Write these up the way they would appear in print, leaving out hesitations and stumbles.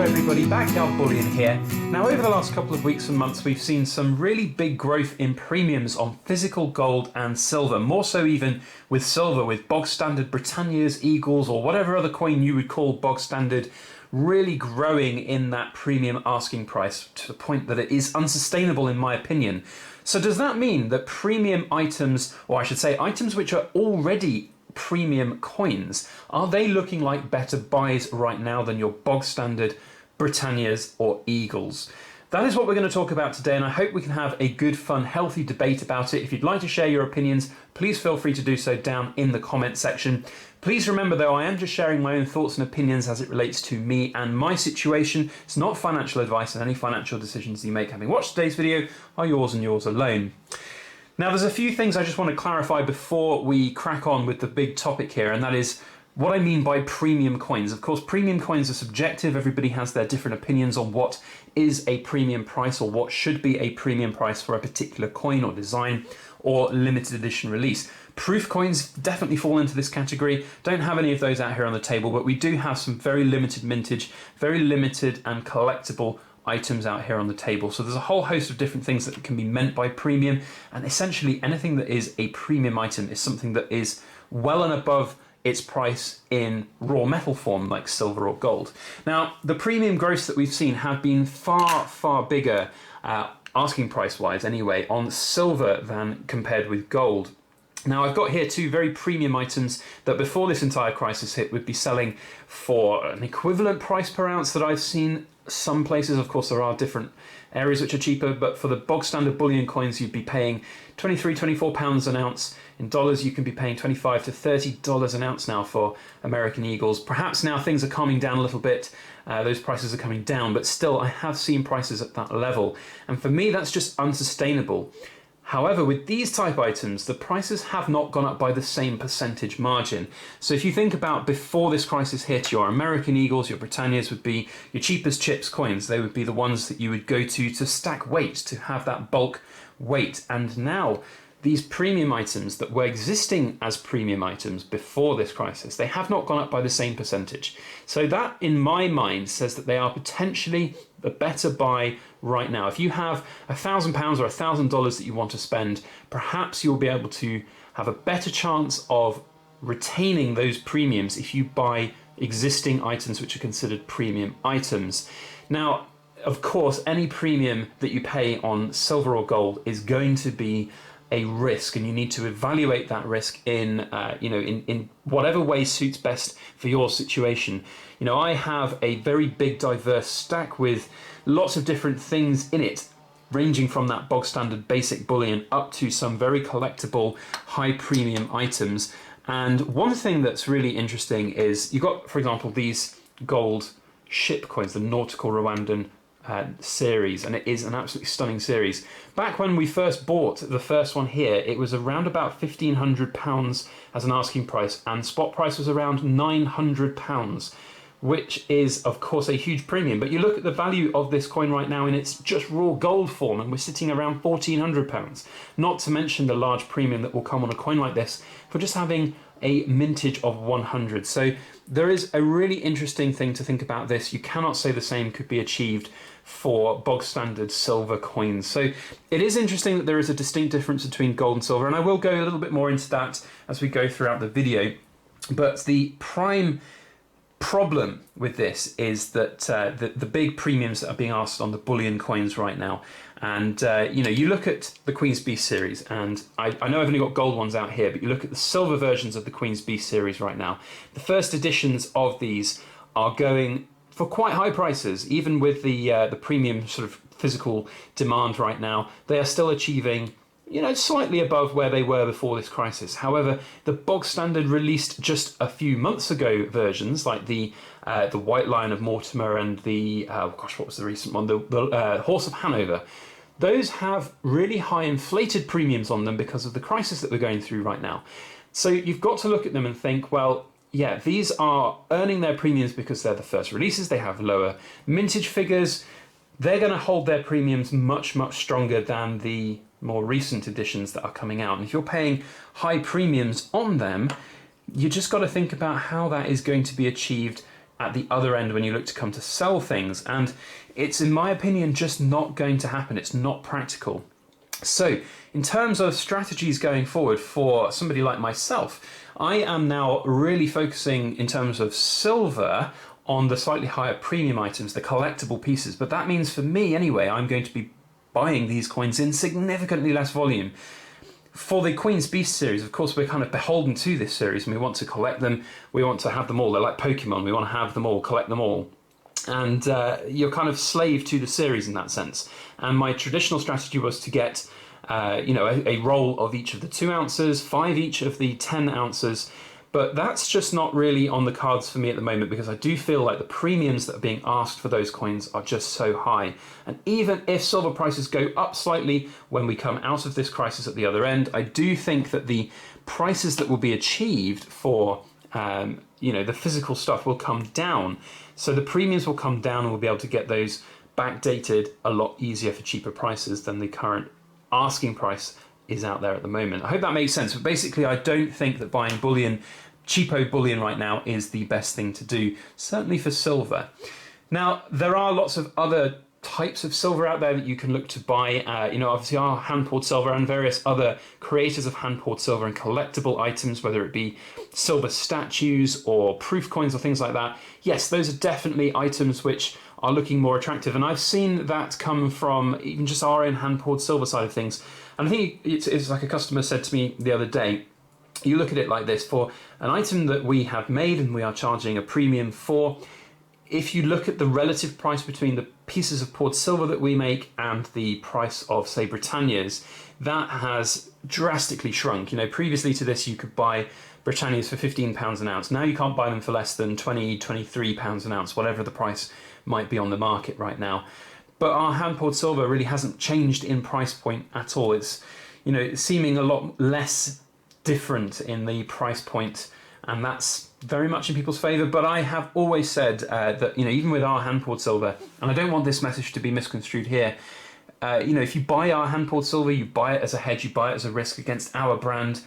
everybody, Backyard Bullion here. Now over the last couple of weeks and months we've seen some really big growth in premiums on physical gold and silver, more so even with silver, with bog standard Britannias, Eagles or whatever other coin you would call bog standard, really growing in that premium asking price to the point that it is unsustainable in my opinion. So does that mean that premium items, or I should say items which are already premium coins, are they looking like better buys right now than your bog standard Britannias or Eagles? That is what we're going to talk about today, and I hope we can have a good, fun, healthy debate about it. If you'd like to share your opinions, please feel free to do so down in the comment section. Please remember though, I am just sharing my own thoughts and opinions as it relates to me and my situation. It's not financial advice, and any financial decisions you make having watched today's video are yours and yours alone. Now there's a few things I just want to clarify before we crack on with the big topic here, and that is what I mean by premium coins. Of course, premium coins are subjective. Everybody has their different opinions on what is a premium price or what should be a premium price for a particular coin or design or limited edition release. Proof coins definitely fall into this category. Don't have any of those out here on the table, but we do have some very limited mintage, very limited and collectible items out here on the table. So there's a whole host of different things that can be meant by premium, and essentially anything that is a premium item is something that is well and above its price in raw metal form like silver or gold. Now the premium growths that we've seen have been far bigger, asking price wise anyway, on silver than compared with gold. Now I've got here two very premium items that before this entire crisis hit would be selling for an equivalent price per ounce that I've seen some places. Of course there are different areas which are cheaper, but for the bog standard bullion coins you'd be paying 23, 24 pounds an ounce. In dollars you can be paying $25 to $30 an ounce now for American Eagles. Perhaps now things are calming down a little bit, those prices are coming down, but still I have seen prices at that level, and for me that's just unsustainable. However, with these type items, the prices have not gone up by the same percentage margin. So if you think about before this crisis hit, your American Eagles, your Britannias would be your cheapest chips coins. They would be the ones that you would go to stack weight, to have that bulk weight. And now these premium items that were existing as premium items before this crisis, they have not gone up by the same percentage. So that, in my mind, says that they are potentially a better buy right now. If you have £1,000 or $1,000 that you want to spend, perhaps you'll be able to have a better chance of retaining those premiums if you buy existing items which are considered premium items. Now, of course, any premium that you pay on silver or gold is going to be a risk, and you need to evaluate that risk in in whatever way suits best for your situation. You know, I have a very big diverse stack with lots of different things in it, ranging from that bog standard basic bullion up to some very collectible high premium items. And one thing that's really interesting is you've got, for example, these gold ship coins, the Nautical Rwandan series, and it is an absolutely stunning series. Back when we first bought the first one here, it was around about £1,500 as an asking price, and spot price was around £900, which is of course a huge premium. But you look at the value of this coin right now in its just raw gold form, and we're sitting around £1,400, not to mention the large premium that will come on a coin like this for just having a mintage of 100. So there is a really interesting thing to think about this. You cannot say the same could be achieved for bog standard silver coins. So it is interesting that there is a distinct difference between gold and silver, and I will go a little bit more into that as we go throughout the video. But the prime problem with this is that the big premiums that are being asked on the bullion coins right now, and you look at the Queen's Beast series, and I know I've only got gold ones out here, but you look at the silver versions of the Queen's Beast series right now, the first editions of these are going for quite high prices. Even with the premium sort of physical demand right now, they are still achieving slightly above where they were before this crisis. However, the bog standard released just a few months ago versions, like the White Lion of Mortimer and the what was the recent one, the Horse of Hanover, those have really high inflated premiums on them because of the crisis that we're going through right now. So you've got to look at them and think, well, yeah, these are earning their premiums because they're the first releases, they have lower mintage figures, they're going to hold their premiums much stronger than the more recent editions that are coming out. And if you're paying high premiums on them, you just got to think about how that is going to be achieved at the other end when you look to come to sell things. And it's, in my opinion, just not going to happen. It's not practical. So in terms of strategies going forward for somebody like myself, I am now really focusing in terms of silver on the slightly higher premium items, the collectible pieces. But that means for me anyway, I'm going to be buying these coins in significantly less volume. For the Queen's Beast series, of course, we're kind of beholden to this series and we want to collect them. We want to have them all. They're like Pokemon. We want to have them all, collect them all. And you're kind of slave to the series in that sense. And my traditional strategy was to get a roll of each of the 2 ounces, 5 each of the 10 ounces. But that's just not really on the cards for me at the moment, because I do feel like the premiums that are being asked for those coins are just so high. And even if silver prices go up slightly when we come out of this crisis at the other end, I do think that the prices that will be achieved for the physical stuff will come down. So the premiums will come down and we'll be able to get those backdated a lot easier for cheaper prices than the current asking price is out there at the moment. I hope that makes sense. But basically, I don't think that buying bullion, cheapo bullion right now, is the best thing to do, certainly for silver. Now, there are lots of other types of silver out there that you can look to buy. Obviously our hand-poured silver and various other creators of hand-poured silver and collectible items, whether it be silver statues or proof coins or things like that. Yes, those are definitely items which are looking more attractive. And I've seen that come from even just our own hand-poured silver side of things. And I think it's like a customer said to me the other day, you look at it like this: for an item that we have made and we are charging a premium for, if you look at the relative price between the pieces of poured silver that we make and the price of, say, Britannia's, that has drastically shrunk. Previously to this, you could buy Britannia's for £15 an ounce. Now you can't buy them for less than £20, £23 an ounce, whatever the price might be on the market right now. But our hand-poured silver really hasn't changed in price point at all. It's, seeming a lot less different in the price point, and that's very much in people's favour. But I have always said that, even with our hand-poured silver, and I don't want this message to be misconstrued here, if you buy our hand-poured silver, you buy it as a hedge, you buy it as a risk against our brand.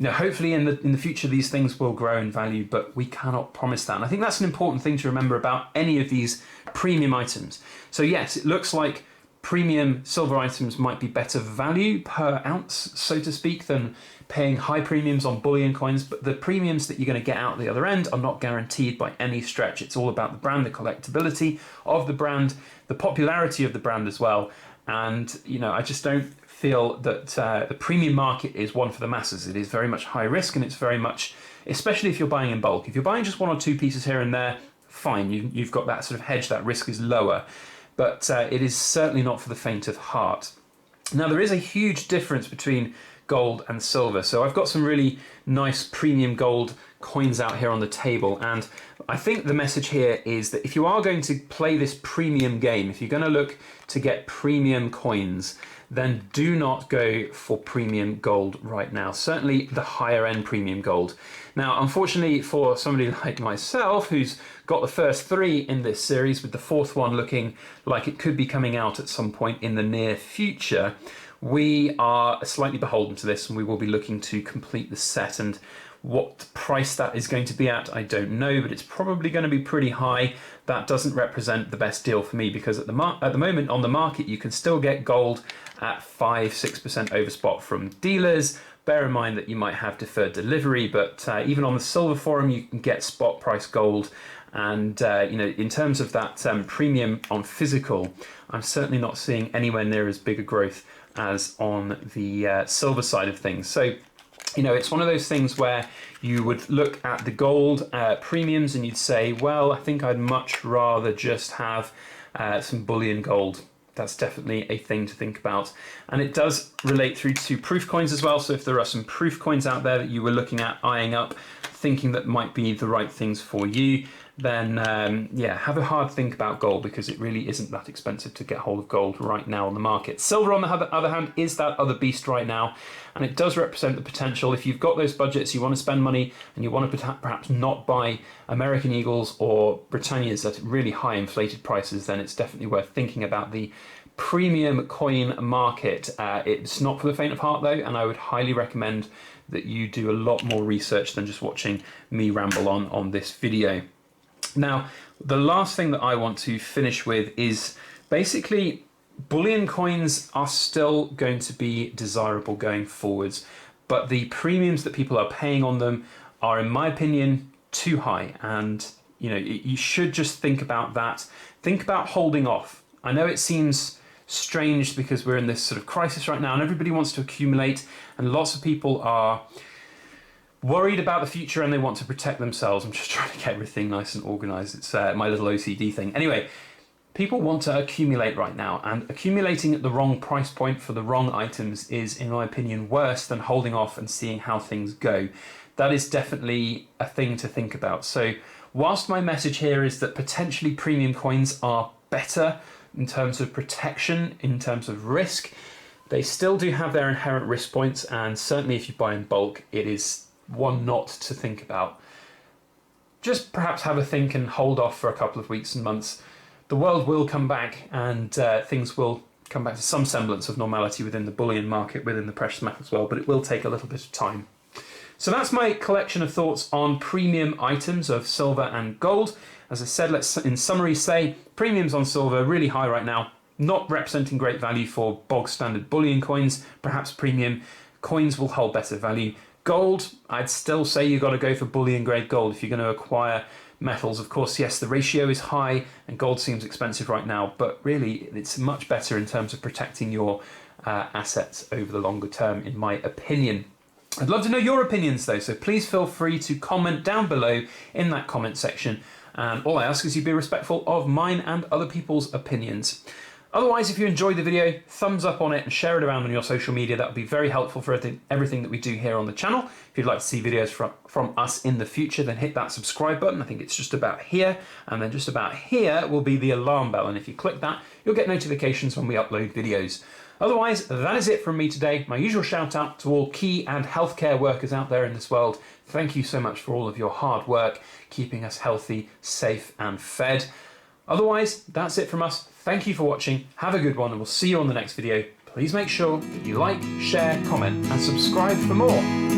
Hopefully in the future these things will grow in value, but we cannot promise that. And I think that's an important thing to remember about any of these premium items. So yes, it looks like premium silver items might be better value per ounce, so to speak, than paying high premiums on bullion coins, but the premiums that you're going to get out the other end are not guaranteed by any stretch. It's all about the brand, the collectability of the brand, the popularity of the brand as well. And, I just don't feel that the premium market is one for the masses. It is very much high risk, and it's very much, especially if you're buying in bulk. If you're buying just 1 or 2 pieces here and there, fine, you've got that sort of hedge, that risk is lower. But it is certainly not for the faint of heart. Now, there is a huge difference between gold and silver. So I've got some really nice premium gold coins out here on the table, and I think the message here is that if you are going to play this premium game, if you're going to look to get premium coins, then do not go for premium gold right now. Certainly the higher end premium gold. Now, unfortunately for somebody like myself, who's got the first 3 in this series, with the 4th one looking like it could be coming out at some point in the near future, we are slightly beholden to this, and we will be looking to complete the set. And what price that is going to be at, I don't know, but it's probably going to be pretty high. That doesn't represent the best deal for me, because at the moment on the market you can still get gold at 5-6% over spot from dealers. Bear in mind that you might have deferred delivery, but even on the silver forum you can get spot price gold. And in terms of that premium on physical, I'm certainly not seeing anywhere near as big a growth as on the silver side of things. So it's one of those things where you would look at the gold premiums and you'd say, well, I think I'd much rather just have some bullion gold. That's definitely a thing to think about. And it does relate through to proof coins as well. So if there are some proof coins out there that you were looking at, eyeing up, thinking that might be the right things for you, then have a hard think about gold, because it really isn't that expensive to get hold of gold right now on the market. Silver, on the other hand, is that other beast right now, and it does represent the potential. If you've got those budgets, you want to spend money, and you want to perhaps not buy American Eagles or Britannia's at really high inflated prices, then it's definitely worth thinking about the premium coin market. It's not for the faint of heart though, and I would highly recommend that you do a lot more research than just watching me ramble on this video. Now, the last thing that I want to finish with is basically bullion coins are still going to be desirable going forwards, but the premiums that people are paying on them are, in my opinion, too high. And you should just think about that. Think about holding off. I know it seems strange because we're in this sort of crisis right now and everybody wants to accumulate, and lots of people are worried about the future and they want to protect themselves. I'm just trying to get everything nice and organized. It's my little OCD thing. Anyway, people want to accumulate right now, and accumulating at the wrong price point for the wrong items is, in my opinion, worse than holding off and seeing how things go. That is definitely a thing to think about. So whilst my message here is that potentially premium coins are better in terms of protection, in terms of risk, they still do have their inherent risk points, and certainly if you buy in bulk, it is one not to think about. Just perhaps have a think and hold off for a couple of weeks and months. The world will come back, and things will come back to some semblance of normality within the bullion market, within the precious metals world, but it will take a little bit of time. So that's my collection of thoughts on premium items of silver and gold. As I said, let's in summary say premiums on silver really high right now, not representing great value for bog standard bullion coins. Perhaps premium coins will hold better value. Gold, I'd still say you've got to go for bullion grade gold if you're going to acquire metals. Of course, yes, the ratio is high and gold seems expensive right now, but really it's much better in terms of protecting your assets over the longer term, in my opinion. I'd love to know your opinions though, so please feel free to comment down below in that comment section. And all I ask is you be respectful of mine and other people's opinions. Otherwise, if you enjoyed the video, thumbs up on it and share it around on your social media. That would be very helpful for everything that we do here on the channel. If you'd like to see videos from us in the future, then hit that subscribe button. I think it's just about here. And then just about here will be the alarm bell. And if you click that, you'll get notifications when we upload videos. Otherwise, that is it from me today. My usual shout out to all key and healthcare workers out there in this world. Thank you so much for all of your hard work, keeping us healthy, safe and fed. Otherwise, that's it from us. Thank you for watching. Have a good one, and we'll see you on the next video. Please make sure that you like, share, comment, and subscribe for more.